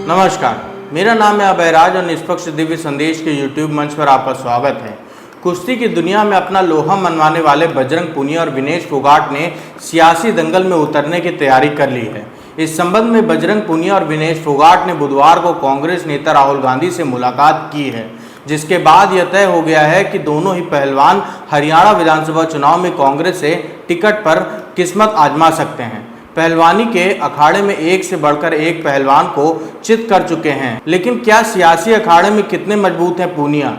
नमस्कार, मेरा नाम है अभयराज और निष्पक्ष दिव्य संदेश के YouTube मंच पर आपका स्वागत है। कुश्ती की दुनिया में अपना लोहा मनवाने वाले बजरंग पूनिया और विनेश फोगाट ने सियासी दंगल में उतरने की तैयारी कर ली है। इस संबंध में बजरंग पूनिया और विनेश फोगाट ने बुधवार को कांग्रेस नेता राहुल गांधी से मुलाकात की है, जिसके बाद यह तय हो गया है कि दोनों ही पहलवान हरियाणा विधानसभा चुनाव में कांग्रेस से टिकट पर किस्मत आजमा सकते हैं। पहलवानी के अखाड़े में एक से बढ़कर एक पहलवान को चित कर चुके हैं, लेकिन क्या सियासी अखाड़े में कितने मजबूत हैं पूनिया?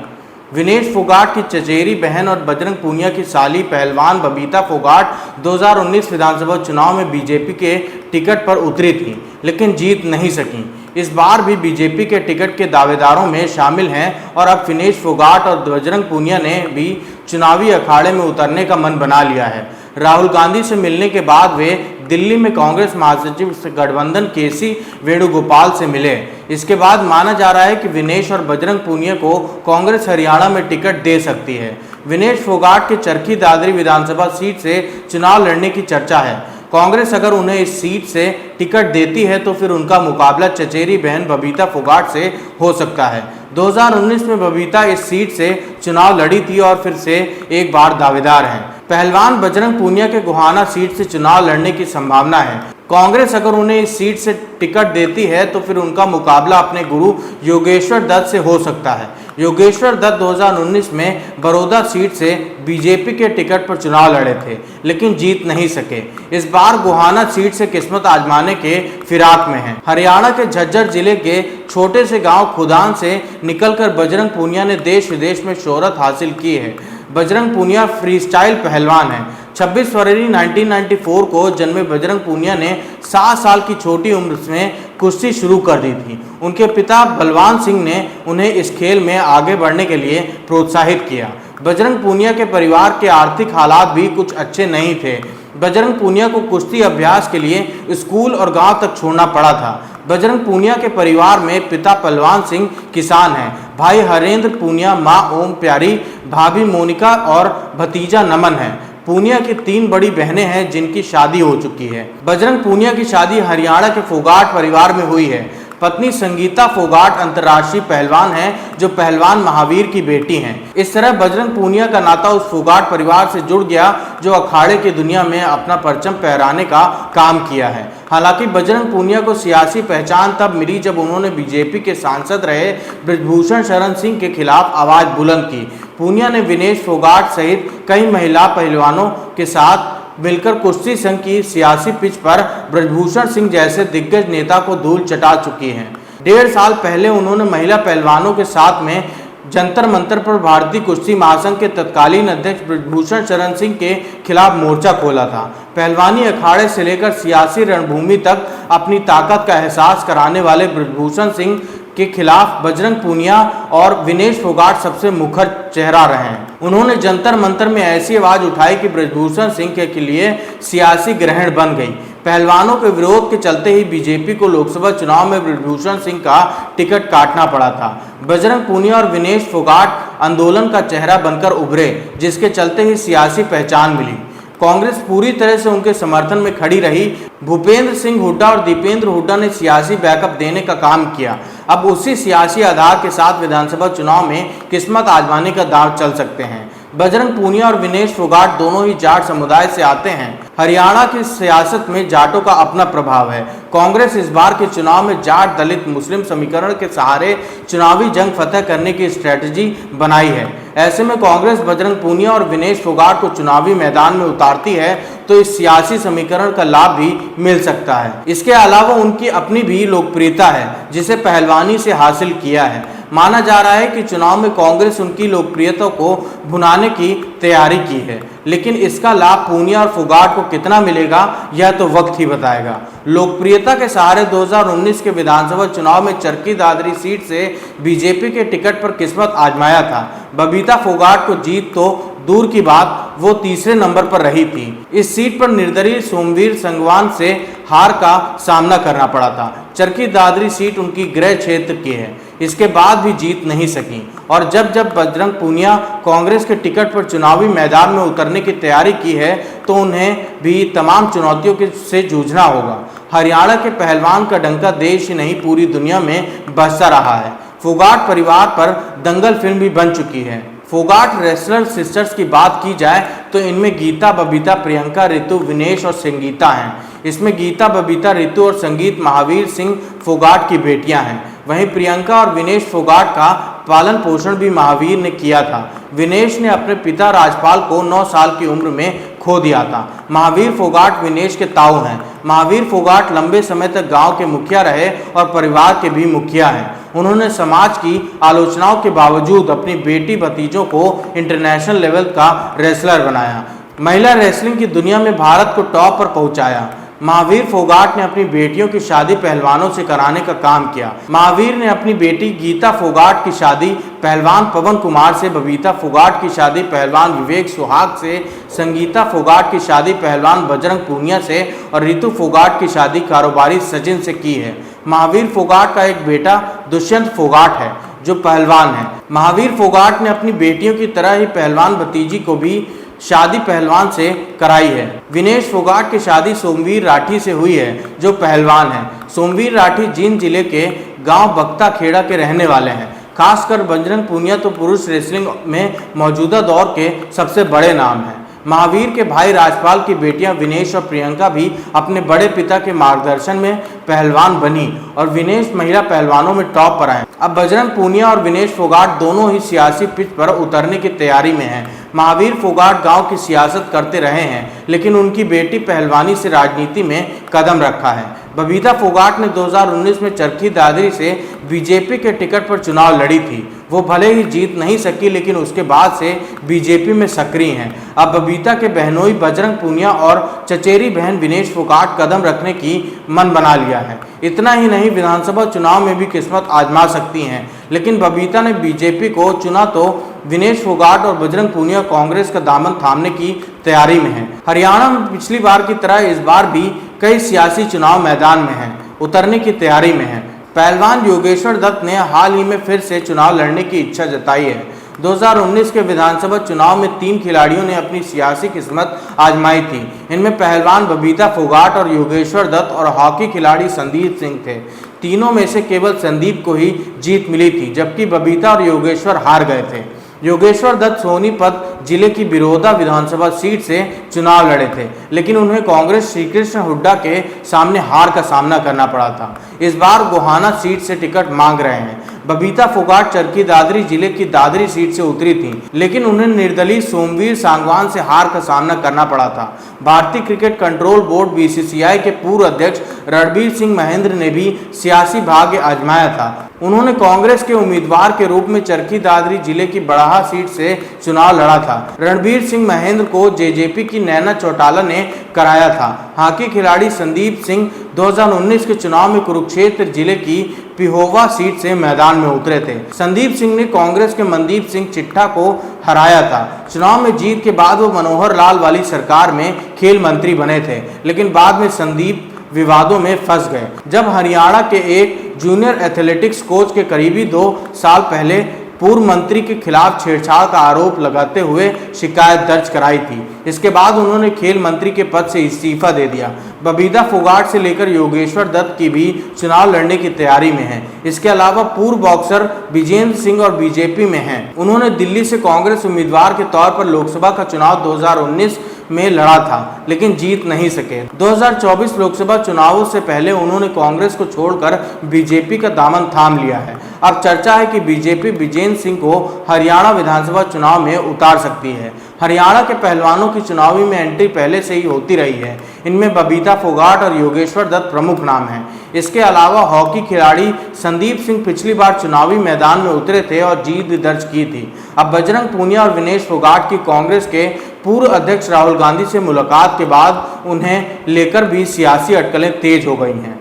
विनेश फोगाट की चचेरी बहन और बजरंग पूनिया की साली पहलवान बबीता फोगाट 2019 विधानसभा चुनाव में बीजेपी के टिकट पर उतरी थी, लेकिन जीत नहीं सकी। इस बार भी बीजेपी के टिकट के दावेदारों में शामिल हैं और अब विनेश फोगाट और बजरंग पूनिया ने भी चुनावी अखाड़े में उतरने का मन बना लिया है। राहुल गांधी से मिलने के बाद वे दिल्ली में कांग्रेस महासचिव गठबंधन केसी वेणुगोपाल से मिले। इसके बाद माना जा रहा है कि विनेश और बजरंग पूनिया को कांग्रेस हरियाणा में टिकट दे सकती है। विनेश फोगाट के चरखी दादरी विधानसभा सीट से चुनाव लड़ने की चर्चा है। कांग्रेस अगर उन्हें इस सीट से टिकट देती है तो फिर उनका मुकाबला चचेरी बहन बबीता फोगाट से हो सकता है। 2019 में बबीता इस सीट से चुनाव लड़ी थी और फिर से एक बार दावेदार हैं। पहलवान बजरंग पूनिया के गोहाना सीट से चुनाव लड़ने की संभावना है। कांग्रेस अगर उन्हें इस सीट से टिकट देती है तो फिर उनका मुकाबला अपने गुरु योगेश्वर दत्त से हो सकता है। योगेश्वर दत्त 2019 में बड़ौदा सीट से बीजेपी के टिकट पर चुनाव लड़े थे, लेकिन जीत नहीं सके। इस बार गोहाना सीट से किस्मत आजमाने के फिराक में हैं। हरियाणा के झज्जर जिले के छोटे से गांव खुदान से निकलकर बजरंग पूनिया ने देश विदेश में शोहरत हासिल की है। बजरंग पूनिया फ्रीस्टाइल पहलवान हैं। 26 फरवरी 1994 को जन्मे बजरंग पूनिया ने 7 साल की छोटी उम्र में कुश्ती शुरू कर दी थी। उनके पिता बलवान सिंह ने उन्हें इस खेल में आगे बढ़ने के लिए प्रोत्साहित किया। बजरंग पूनिया के परिवार के आर्थिक हालात भी कुछ अच्छे नहीं थे। बजरंग पूनिया को कुश्ती अभ्यास के लिए स्कूल और गांव तक छोड़ना पड़ा था। बजरंग पूनिया के परिवार में पिता बलवान सिंह किसान हैं, भाई हरेंद्र पूनिया, मां ओम प्यारी, भाभी मोनिका और भतीजा नमन है। पूनिया की 3 बड़ी बहनें हैं जिनकी शादी हो चुकी है। बजरंग पूनिया की शादी हरियाणा के फोगाट परिवार में हुई है। पत्नी संगीता फोगाट अंतर्राष्ट्रीय पहलवान हैं जो पहलवान महावीर की बेटी हैं। इस तरह बजरंग पूनिया का नाता उस फोगाट परिवार से जुड़ गया जो अखाड़े की दुनिया में अपना परचम फहराने का काम किया है। हालांकि बजरंग पूनिया को सियासी पहचान तब मिली जब उन्होंने बीजेपी के सांसद रहे बृजभूषण शरण सिंह के खिलाफ आवाज बुलंद की। पूनिया ने विनेश फोगाट सहित कई महिला पहलवानों के साथ मिलकर कुश्ती संघ की सियासी पिच पर बृजभूषण सिंह जैसे दिग्गज नेता को धूल चटा चुकी हैं। 1.5 साल पहले उन्होंने महिला पहलवानों के साथ में जंतर मंतर पर भारतीय कुश्ती महासंघ के तत्कालीन अध्यक्ष बृजभूषण शरण सिंह के खिलाफ मोर्चा खोला था। पहलवानी अखाड़े से लेकर सियासी रणभूमि तक अपनी ताकत का एहसास कराने वाले बृजभूषण सिंह के खिलाफ बजरंग पूनिया और विनेश फोगाट सबसे मुखर चेहरा रहे हैं। उन्होंने जंतर मंतर में ऐसी आवाज उठाई कि बृजभूषण सिंह के लिए सियासी ग्रहण बन गई। पहलवानों के विरोध के चलते ही बीजेपी को लोकसभा चुनाव में बृजभूषण सिंह का टिकट काटना पड़ा था। बजरंग पूनिया और विनेश फोगाट आंदोलन का चेहरा बनकर उभरे, जिसके चलते ही सियासी पहचान मिली। कांग्रेस पूरी तरह से उनके समर्थन में खड़ी रही। भूपेंद्र सिंह हुड्डा और दीपेंद्र हुड्डा ने सियासी बैकअप देने का काम किया। अब उसी सियासी आधार के साथ विधानसभा चुनाव में किस्मत आजमाने का दांव चल सकते हैं। बजरंग पूनिया और विनेश फोगाट दोनों ही जाट समुदाय से आते हैं। हरियाणा की सियासत में जाटों का अपना प्रभाव है। कांग्रेस इस बार के चुनाव में जाट दलित मुस्लिम समीकरण के सहारे चुनावी जंग फतह करने की स्ट्रेटजी बनाई है। ऐसे में कांग्रेस बजरंग पूनिया और विनेश फोगाट को चुनावी मैदान में उतारती है तो इस सियासी समीकरण का लाभ भी मिल सकता है। इसके अलावा उनकी अपनी भी लोकप्रियता है जिसे पहलवानी से हासिल किया है। माना जा रहा है कि चुनाव में कांग्रेस उनकी लोकप्रियता को भुनाने की तैयारी की है, लेकिन इसका लाभ पूनिया और फोगाट को कितना मिलेगा यह तो वक्त ही बताएगा। लोकप्रियता के सहारे 2019 के विधानसभा चुनाव में चरखी दादरी सीट से बीजेपी के टिकट पर किस्मत आजमाया था। बबीता फोगाट को जीत तो दूर की बात, वो तीसरे नंबर पर रही थी। इस सीट पर निर्दलीय सोमवीर संगवान से हार का सामना करना पड़ा था। चरखी दादरी सीट उनकी गृह क्षेत्र की है। इसके बाद भी जीत नहीं सकी और जब जब बजरंग पूनिया कांग्रेस के टिकट पर चुनावी मैदान में उतरने की तैयारी की है तो उन्हें भी तमाम चुनौतियों से जूझना होगा। हरियाणा के पहलवान का डंका देश ही नहीं पूरी दुनिया में बजता रहा है। फोगाट परिवार पर दंगल फिल्म भी बन चुकी है। फोगाट रेसलर सिस्टर्स की बात की जाए तो इनमें गीता, बबीता, प्रियंका, ऋतु, विनेश और संगीता हैं। इसमें गीता, बबीता, ऋतु और संगीत महावीर सिंह फोगाट की बेटियां हैं। वहीं प्रियंका और विनेश फोगाट का पालन पोषण भी महावीर ने किया था। विनेश ने अपने पिता राजपाल को 9 साल की उम्र में खो दिया था। महावीर फोगाट विनेश के ताऊ हैं। महावीर फोगाट लंबे समय तक गांव के मुखिया रहे और परिवार के भी मुखिया हैं। उन्होंने समाज की आलोचनाओं के बावजूद अपनी बेटी भतीजों को इंटरनेशनल लेवल का रेसलर बनाया। महिला रेसलिंग की दुनिया में भारत को टॉप पर पहुंचाया। महावीर फोगाट ने अपनी बेटियों की शादी पहलवानों से कराने का काम किया। महावीर ने अपनी बेटी गीता फोगाट की शादी पहलवान पवन कुमार से, बबीता फोगाट की शादी पहलवान विवेक सुहाग से, संगीता फोगाट की शादी पहलवान बजरंग पूनिया से और ऋतु फोगाट की शादी कारोबारी सचिन से की है। महावीर फोगाट का एक बेटा दुष्यंत फोगाट है जो पहलवान है। महावीर फोगाट ने अपनी बेटियों की तरह ही पहलवान भतीजी को भी शादी पहलवान से कराई है। विनेश फोगाट की शादी सोमवीर राठी से हुई है जो पहलवान है। सोमवीर राठी जींद जिले के गांव बख्ता खेड़ा के रहने वाले हैं। खासकर बजरंग पूनिया तो पुरुष रेसलिंग में मौजूदा दौर के सबसे बड़े नाम हैं। महावीर के भाई राजपाल की बेटियां विनेश और प्रियंका भी अपने बड़े पिता के मार्गदर्शन में पहलवान बनी और विनेश महिला पहलवानों में टॉप पर आए। अब बजरंग पूनिया और विनेश फोगाट दोनों ही सियासी पिच पर उतरने की तैयारी में हैं। महावीर फोगाट गांव की सियासत करते रहे हैं, लेकिन उनकी बेटी पहलवानी से राजनीति में कदम रखा है। बबीता फोगाट ने 2019 में चरखी दादरी से बीजेपी के टिकट पर चुनाव लड़ी थी। वो भले ही जीत नहीं सकी, लेकिन उसके बाद से बीजेपी में सक्रिय हैं। अब बबीता के बहनोई बजरंग पूनिया और चचेरी बहन विनेश फोगाट कदम रखने की मन बना लिया है। इतना ही नहीं, विधानसभा चुनाव में भी किस्मत आजमा सकती हैं। लेकिन बबीता ने बीजेपी को चुना तो विनेश फोगाट और बजरंग पूनिया कांग्रेस का दामन थामने की तैयारी में हैं। हरियाणा में पिछली बार की तरह इस बार भी कई सियासी चुनाव मैदान में हैं, उतरने की तैयारी में हैं। पहलवान योगेश्वर दत्त ने हाल ही में फिर से चुनाव लड़ने की इच्छा जताई है। 2019 के विधानसभा चुनाव में 3 खिलाड़ियों ने अपनी सियासी किस्मत आजमाई थी। इनमें पहलवान बबीता फोगाट और योगेश्वर दत्त और हॉकी खिलाड़ी संदीप सिंह थे। तीनों में से केवल संदीप को ही जीत मिली थी, जबकि बबीता और योगेश्वर हार गए थे। योगेश्वर दत्त सोनीपत जिले की बिरोदा विधानसभा सीट से चुनाव लड़े थे, लेकिन उन्हें कांग्रेस श्री कृष्ण हुड्डा के सामने हार का सामना करना पड़ा था। इस बार गोहाना सीट से टिकट मांग रहे हैं। बबीता फोगाट चरखी दादरी जिले की दादरी सीट से उतरी थी, लेकिन उन्हें निर्दलीय सोमवीर सांगवान से हार का सामना करना पड़ा था। भारतीय क्रिकेट कंट्रोल बोर्ड बीसीसीआई के पूर्व अध्यक्ष रणबीर सिंह महेंद्र ने भी सियासी भाग्य आजमाया था। उन्होंने कांग्रेस के उम्मीदवार के रूप में चरखी दादरी जिले की बड़ाहा सीट से चुनाव लड़ा था। रणबीर सिंह महेंद्र को जेजेपी की नैना चौटाला ने कराया था। हॉकी खिलाड़ी संदीप सिंह 2019 के चुनाव में कुरुक्षेत्र जिले की पिहोवा सीट से मैदान में उतरे थे। संदीप सिंह ने कांग्रेस के मनदीप सिंह चिट्ठा को हराया था। चुनाव में जीत के बाद वो मनोहर लाल वाली सरकार में खेल मंत्री बने थे, लेकिन बाद में संदीप विवादों में फंस गए। जब हरियाणा के एक जूनियर एथलेटिक्स कोच के करीबी 2 साल पहले पूर्व मंत्री के खिलाफ छेड़छाड़ का आरोप लगाते हुए शिकायत दर्ज कराई थी। इसके बाद उन्होंने खेल मंत्री के पद से इस्तीफा दे दिया। बबीता फोगाट से लेकर योगेश्वर दत्त की भी चुनाव लड़ने की तैयारी में है। इसके अलावा पूर्व बॉक्सर विजेंद्र सिंह और बीजेपी में हैं। उन्होंने दिल्ली से कांग्रेस उम्मीदवार के तौर पर लोकसभा का चुनाव 2019 में लड़ा था, लेकिन जीत नहीं सके। 2024 लोकसभा चुनावों से पहले उन्होंने कांग्रेस को छोड़कर बीजेपी का दामन थाम लिया है। अब चर्चा है कि बीजेपी विजेंद्र सिंह को हरियाणा विधानसभा चुनाव में उतार सकती है। हरियाणा के पहलवानों की चुनावी में एंट्री पहले से ही होती रही है। इनमें बबीता फोगाट और योगेश्वर दत्त प्रमुख नाम हैं। इसके अलावा हॉकी खिलाड़ी संदीप सिंह पिछली बार चुनावी मैदान में उतरे थे और जीत भी दर्ज की थी। अब बजरंग पूनिया और विनेश फोगाट की कांग्रेस के पूर्व अध्यक्ष राहुल गांधी से मुलाकात के बाद उन्हें लेकर भी सियासी अटकलें तेज हो गई हैं।